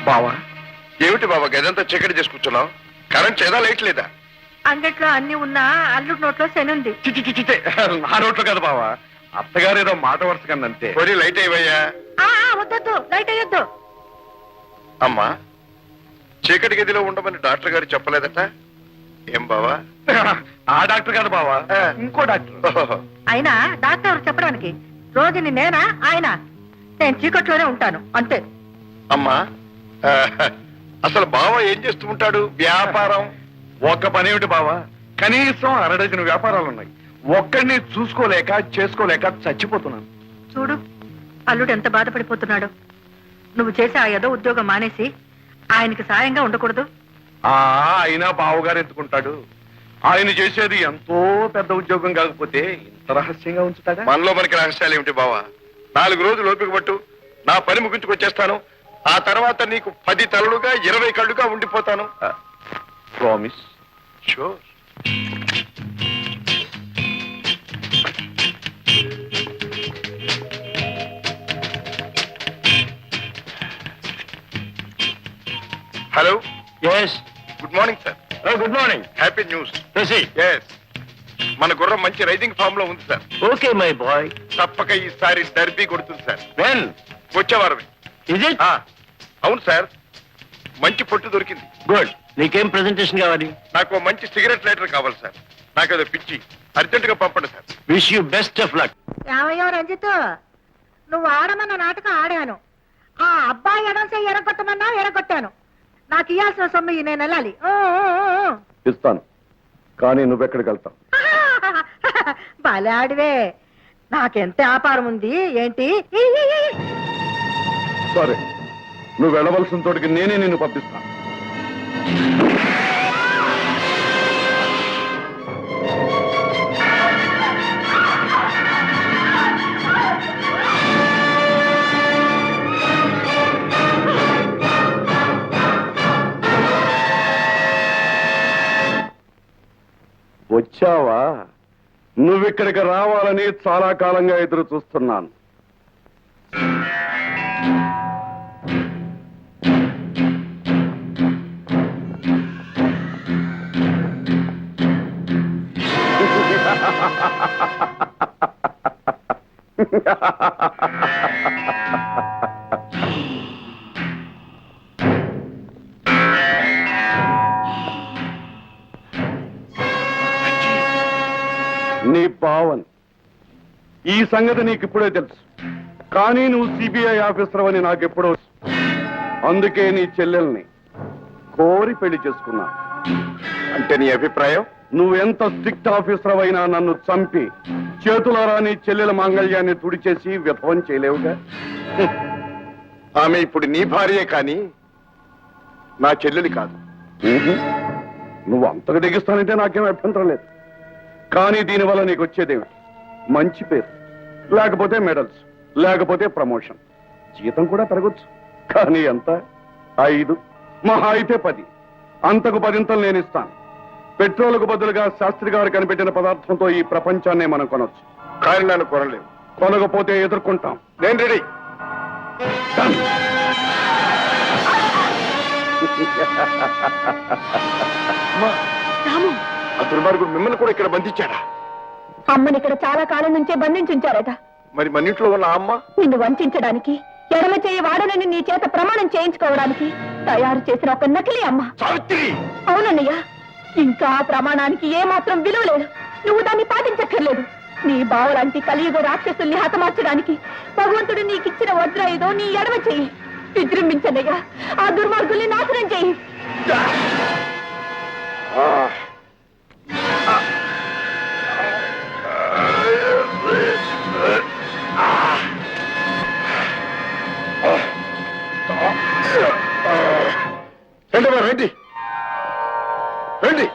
బావా ఏమిటి బాబా గదంతా చీకటి చేసి కూర్చున్నావు? కరెంట్ లేదా లైట్ లేదా? అంగట్లో అన్ని ఉన్నా అల్లుడి నోట్లో శనుంది. చిచి నా నోట్లో కదా బావా, అత్తగారు ఏదో మాట వరుస కందంతే. పోనీ లైట్ అయ్యవయ్యా. వద్దొద్దు, లైట్ అయ్యొద్దు. అమ్మా చీకటి గదిలో ఉండమని డాక్టర్ గారు చెప్పలేదట? ఏం బావా? ఆ డాక్టర్ కాదు బావా, ఇంకో డాక్టర్. అయినా డాక్టర్ చెప్పడానికి రోజుని నేనా ఆయన? నేను చీకట్లోనే ఉంటాను అంతే. అమ్మా అసలు బావ ఏం చేస్తూ ఉంటాడు? వ్యాపారం. ఒక్క పని ఏమిటి బావా, కనీసం 6 డజన్ వ్యాపారాలు ఉన్నాయి. ఒక్కడిని చూసుకోలేక చేసుకోలేక చచ్చిపోతున్నాను. చూడు అల్లుడు ఎంత బాధపడిపోతున్నాడు. నువ్వు చేసే ఆ ఏదో ఉద్యోగం మానేసి ఆయనకి సాయంగా ఉండకూడదు? అయినా బావగారు ఎత్తుకుంటాడు. ఆయన చేసేది ఎంతో పెద్ద ఉద్యోగం కాకపోతే ఇంత రహస్యంగా ఉంచుతాడా? మనలో మనకి రహస్యాలు ఏమిటి బావా? 4 రోజులు ఓపిక పట్టు, నా పని ముగించుకొచ్చేస్తాను. ఆ తర్వాత నీకు 10 తలలుగా 20 కళ్ళుగా ఉండిపోతాను. Promise? Sure. Hello. Yes. Good morning sir. Good morning. Happy news. Yes, మన గుర్రం మంచి రైడింగ్ ఫామ్ లో ఉంది సార్. Okay my boy. తప్పక ఈసారి డర్బీ కొడుతుంది సార్. వెల్, వచ్చే వారమే. Is it? అవును సార్, మంచి పొట్టు దొరికింది. గుడ్. నీకేం ప్రెజెంటేషన్ కావాలి? నాకు మంచి సిగరెట్ లైటర్ కావాలి సార్. నాకేదో పిచ్చి, అర్జెంట్ గా పంపండి sir. Wish you best of luck. ఏమయ్యో రంజిత్, నువ్వు ఆడమన్న నాటకం ఆడాను. ఆ అబ్బాయి ఎడంసే ఎరగొట్టమన్నా ఎరగొట్టాను. నాకు ఇయ్యాల్సిన సొమ్ము నేను వెళ్ళాలి. ఇస్తాను, కానీ నువ్వెక్కడికి వెళ్తావు? బలాడివే, నాకెంత వ్యాపారం ఉంది ఏంటి? సరే, నువ్వు వెళ్ళవలసిన తోటికి నేనే నిన్ను పంపిస్తాను. వచ్చావా? నువ్విక్కడికి రావాలని చాలా కాలంగా ఎదురు చూస్తున్నాను. నీ భావన్, ఈ సంగతి నీకిప్పుడే తెలుసు, కానీ నువ్వు సిబిఐ ఆఫీసర్ అని నాకెప్పుడో. అందుకే నీ చెల్లెల్ని కోరి పెళ్లి చేసుకున్నా. అంటే నీ అభిప్రాయం? నువ్వెంత స్ట్రిక్ట్ ఆఫీసర్ అయినా నన్ను చంపి చేతులారా నీ చెల్లెల మాంగళ్యాన్ని తుడిచేసి విఫలం చేయలేవుగా. ఆమె ఇప్పుడు నీ భార్యే, కానీ నా చెల్లెలి కాదు. నువ్వు అంతగా దిగిస్తానంటే నాకేం అభ్యంతరం లేదు. కానీ దీనివల్ల నీకు వచ్చేదేమిటి? మంచి పేరు, లేకపోతే మెడల్స్, లేకపోతే ప్రమోషన్. జీతం కూడా పెరగొచ్చు, కానీ ఎంత? 5, మహా అయితే 10. అంతకు 10 నేను ఇస్తాను. పెట్రోల్కు బదులుగా శాస్త్రి గారు కనిపెట్టిన పదార్థంతో ఈ ప్రపంచాన్నే మనం కొనొచ్చు. కానీ నన్ను కొనలేవు. కొనకపోతే ఎదుర్కొంటాం. నేను రెడీ. ఆ దుర్మార్గుడు మిమ్మల్ని కూడా ఇక్కడ బంధించాడా? అమ్మని ఇక్కడ చాలా కాలం నుంచే బంధించుంచారట. మరి మన ఇంట్లో ఉన్న అమ్మ నిన్ను వంచడానికి, ఎడమ చేయి వాడనని నీ చేత ప్రమాణం చేయించుకోవడానికి తయారు చేసిన ఒక నకిలీ అమ్మ. సావిత్రి! అవునన్నయ్య, ఇంకా ఆ ప్రమాణానికి ఏమాత్రం విలువ లేదు. నువ్వు దాన్ని పాటించక్కర్లేదు. నీ బావలాంటి కలియుగ రాక్షసుల్ని హతమార్చడానికి భగవంతుడు నీకిచ్చిన వజ్రాయుధో నీ ఎడమ చెయ్యి. విజృంభించనయ్యా, ఆ దుర్మార్గుల్ని నాశనం చెయ్యి. రండి రండి.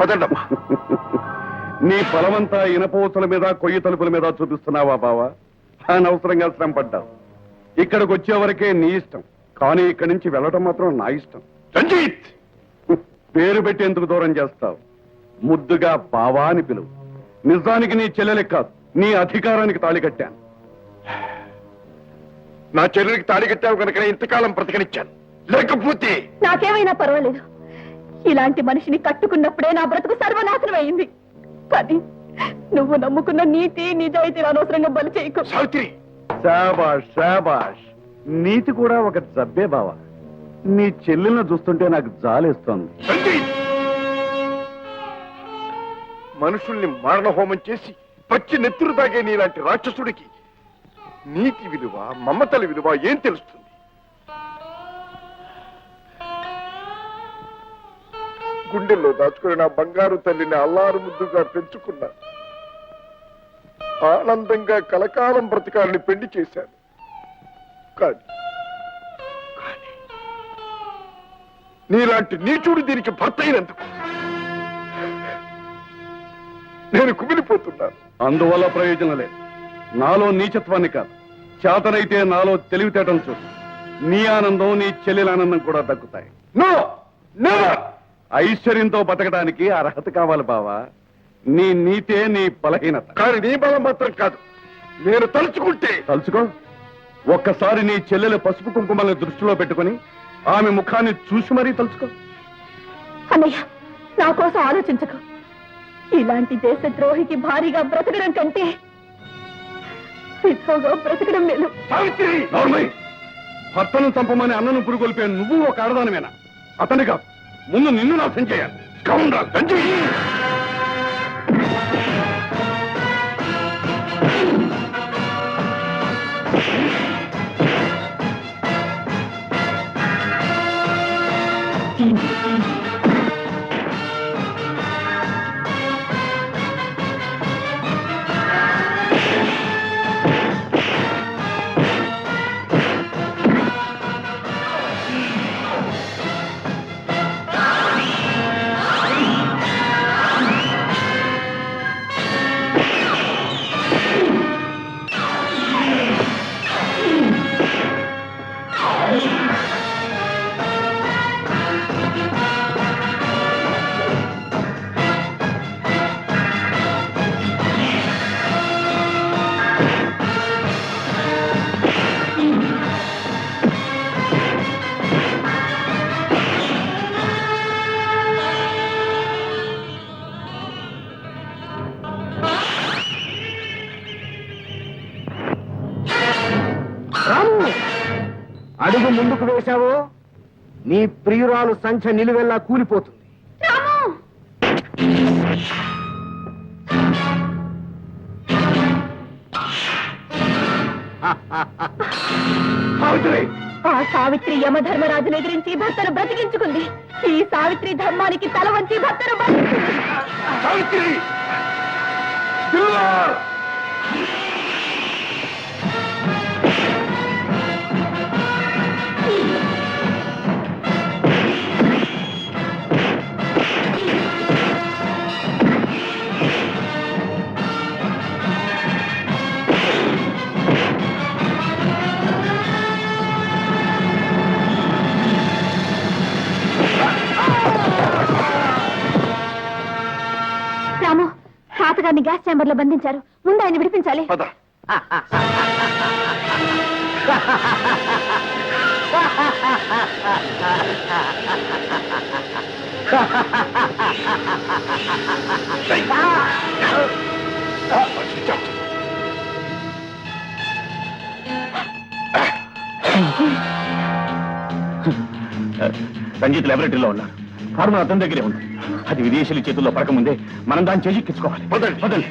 పదండమ్మా. నీ బలమంతా ఇనపోతుల మీద కొయ్యి తలుపుల మీద చూపిస్తున్నావా బావా? అనవసరంగా శ్రమ పడ్డావు. ఇక్కడికి వచ్చేవరకే నీ ఇష్టం, కానీ ఇక్కడి నుంచి వెళ్ళటం మాత్రం నా ఇష్టం. రంజిత్, పేరు పెట్టి ఎందుకు దూరం చేస్తావు? ముద్దుగా బావా అని పిలువు. నిజానికి నీ చెల్లెలే కాదు, నీ అధికారానికి తాళి కట్టాను. నా చెల్లెలికి తాళి కట్టావు కనుక ఇంతకాలం బ్రతకనిచ్చాను, లేకపోతే నాకేమైనా పర్వాలేదు. ఇలాంటి మనిషిని కట్టుకున్నప్పుడే నా బ్రతుకు సర్వనాశనం అయింది. కానీ నువ్వు నమ్ముకున్న నీతి నిజాయితీలు అనవసరంగా బలి చేయకు. సావిత్రి, శాబాష్ శాబాష్. నీతి కూడా ఒక జబ్బే బావా. నీ చెల్లెలను చూస్తుంటే నాకు జాలేస్తోంది. మనుషుల్ని మారణహోమం చేసి పచ్చి నెత్తురు తాగే నీలాంటి రాక్షసుడికి నీతి విలువ, మమతల విలువ ఏం తెలుస్తుంది? గుండెల్లో దాచుకుని నా బంగారు తల్లిని అల్లారు ముద్దుగా పెంచుకున్నా. ఆనందంగా కలకాలం బ్రతకాలని పెళ్లి చేశాను. కానీ నీలాంటి నీచుడు దీనికి భర్త అయినందుకు నేను కుమిలిపోతున్నాను. అందువల్ల ప్రయోజనం లేదు. నాలో నీచత్వాన్ని కాదు, చేతనైతే నాలో తెలివితేటం చూడు. నీ ఆనందం, నీ చెల్లెల ఆనందం కూడా దక్కుతాయి. No never. ఐశ్వర్యంతో బతకడానికి అర్హత కావాలి బావా. నీ నీతే నీ బలహీనత. కానీ నీ బలం మాత్రం కాదు. నేను తలుచుకుంటే తలుచుకో. ఒక్కసారి నీ చెల్లెల పసుపు కుంకుమల్ని దృష్టిలో పెట్టుకుని ఆమె ముఖాన్ని చూసి మరీ తలుచుకో. అన్నయ్య, నా కోసం ఆలోచించకు. ఇలాంటి దేశద్రోహికి భారీగా బ్రతకడం కంటే విధవగా బ్రతకడం మేలు. భర్తను చంపమని అన్నను పురుగొల్పే నువ్వు ఒక ఆడదానివేనా? అతనిగా ముందు నిన్ను నాశనం చేయాలి. అడుగు ముందుకు వేశావో నీ ప్రియురాలు సంఖ్య నిలువెల్లా కూలిపోతుంది. ఆ సావిత్రి యమధర్మరాజును ఎదిరించి భర్తను బ్రతికించుకుంది. ఈ సావిత్రి ధర్మానికి తల వంచి భర్తను సావిత్రి, రాము, తాతగారిని గ్యాస్ ఛాంబర్ లో బంధించారు. ముందు ఆయన విడిపించాలి. పద. రంజిత్ లాబొరేటరీలో ఉన్నారు. ఫార్ములా అతని దగ్గరే ఉంది. అది విదేశీయుల చేతుల్లో పడకముందే మనం దాన్ని చేజిక్కించుకోవాలి. పదండి. పదండి.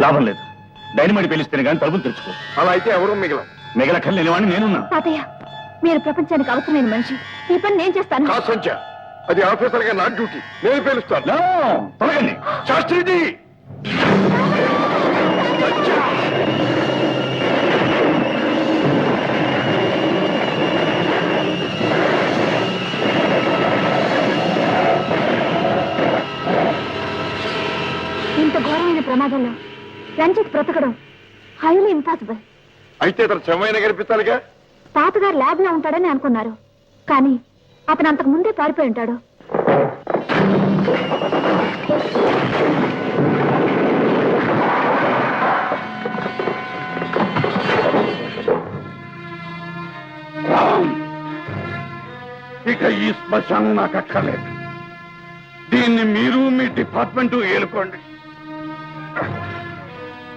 లాభం లేదు. డైనమైట్ పేలిస్తేనే కానీ తలుపులు తెరుచుకో. అలా అయితే ఎవరు మిగలం. మిగలక్కర్లేని వాడిని నేనున్నా. తాతయ్య, మీరు ప్రపంచానికి అవసరమైన మనిషి. ఈ పని నేను చేస్తాను. కాసంచ, అది ఆఫీసర్గా నా డ్యూటీ, నేను పేలుస్తాను. No! తొలగండి. శాస్త్రిజీ, ఇంత ఘోరమైన ప్రమాదంలో రంజిత్ బ్రతకడం హైలీ ఇంపాసిబుల్. అయితే తన చెమ్మైన కనిపించాలిగా. తాతగారు ల్యాబ్ లో ఉంటాడని అనుకున్నారు, కానీ అతను అంతకు ముందే పారిపోయి ఉంటాడు. ఇక ఈ శ్మశానం నాకు అక్కర్లేదు. దీన్ని మీరు మీ డిపార్ట్మెంట్ ఏలుకోండి.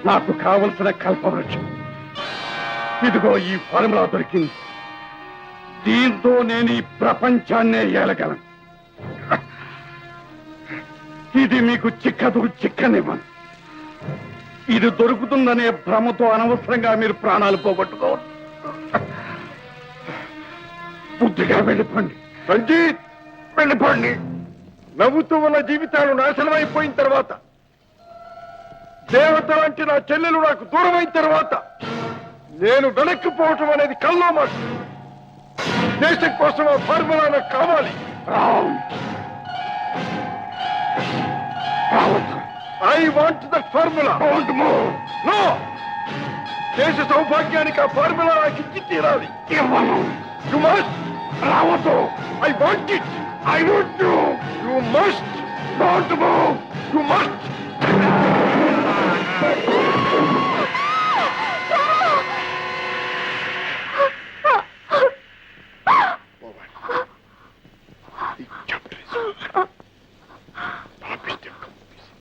నాకు కావలసిన కల్పవృక్షం ఇదిగో ఈ ఫార్ములా దొరికింది. దీంతో నేను ఈ ప్రపంచాన్నే ఏలగలను. ఇది మీకు చిక్కనివ్వను. ఇది దొరుకుతుందనే భ్రమతో అనవసరంగా మీరు ప్రాణాలు పోగొట్టుకోవద్దు. బుద్ధిగా వెళ్ళిపోండి. రంజిత్, వెళ్ళిపోండి. నవ్వుతూ ఉన్న జీవితాలు నాశనం అయిపోయిన తర్వాత, దేవత లాంటి నా చెల్లెలు నాకు దూరం అయిన తర్వాత నేను వెనక్కిపోవటం అనేది కల్లో మాట. దేశం కోసం ఆ ఫార్ములా నాకు కావాలి. I want that formula. No, దేశ సౌభాగ్యానికి ఆ ఫార్ములా నాకు ఇచ్చి తీరాలి. You must. రావద్దు. I want it. I want you. You must. Don't move. You must.